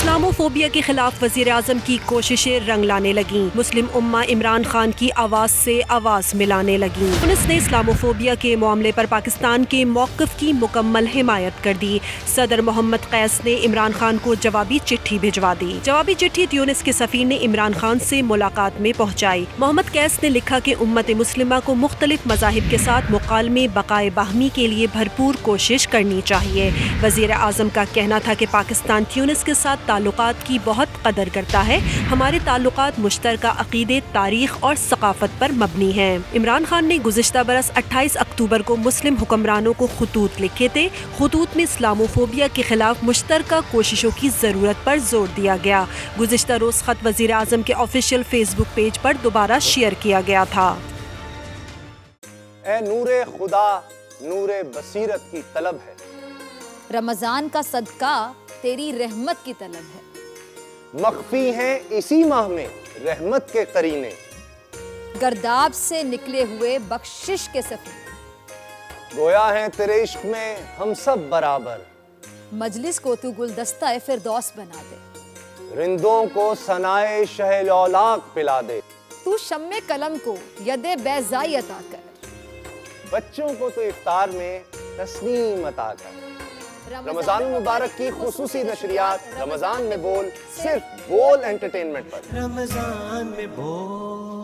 Islamophobia के खिलाफ वजीर आजम की कोशिशें रंग लाने लगी। मुस्लिम उम्मा इमरान खान की आवाज से आवाज मिलाने लगी। पुलिस ने इस्लामोफोबिया के मामले पर पाकिस्तान के मौक़िफ़ की मुकम्मल हिमायत कर दी। सदर मोहम्मद कैस ने इमरान खान को जवाबी चिट्ठी भिजवा दी। जवाबी चिट्ठी ट्यूनिस के सफ़ीर ने इमरान खान से मुलाकात में पहुँचाई। मोहम्मद कैस ने लिखा कि उम्मत मुस्लिमा को मुख्तलिफ मज़ाहिब के साथ मुकालमे बकाए बाहमी के लिए भरपूर कोशिश करनी चाहिए। वज़ीर आज़म का कहना था कि पाकिस्तान ट्यूनिस के साथ ताल्लुकात की बहुत कदर करता है। हमारे ताल्लुकात मुश्तरका अक़ीदे, तारीख़ और सक़ाफ़त पर मबनी हैं। इमरान खान ने गुज़िश्ता बरस 28 अक्टूबर को मुस्लिम हुक्मरानों को ख़ुतूत लिखे थे। ख़ुतूत में इस्लामोफोबिया के खिलाफ मुश्तरका कोशिशों की ज़रूरत पर जोर दिया गया। गुज़िश्ता रोज़ ख़त वज़ीर आज़म के ऑफिशियल फेसबुक पेज पर दोबारा शेयर किया गया था। ए नूरे खुदा, नूरे बसीरत की तलब है, रमजान का सदका तेरी रहमत की तलब है। मख्फी हैं इसी माह में रहमत के करीने, गर्दाब से निकले हुए बख्शिश के सफीने, गोया है तेरे इश्क में हम सब बराबर, मजलिस को तू गुलदस्ता फिरदौस बना दे, रिंदों को सनाए शहलौलाक पिला दे, तू शम्मे कलम को यदे बैज़ाई अता कर, बच्चों को तो इफ्तार में तस्नीम अता कर। रमजान मुबारक की खुसूसी नशरियात रमजान में बोल, सिर्फ बोल एंटरटेनमेंट पर। रमजान में बोल।